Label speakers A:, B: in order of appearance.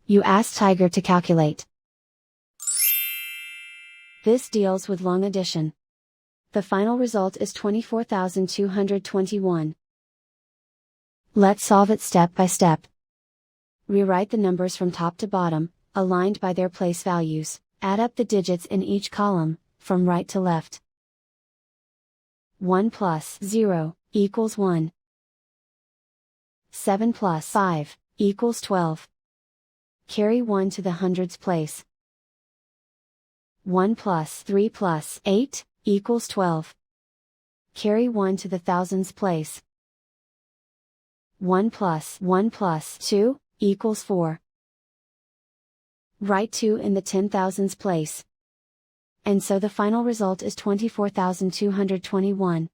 A: You ask Tiger to calculate. This deals with long addition. The final result is 24,221. Let's solve it step by step. Rewrite the numbers from top to bottom, aligned by their place values. Add up the digits in each column, from right to left. 1 plus 0 equals 1. 7 plus 5 equals 12. Carry 1 to the hundreds place. 1 plus 3 plus 8 equals 12. Carry 1 to the thousands place. 1 plus 2 equals 4. Write 2 in the 10,000s place. And so the final result is 24,221.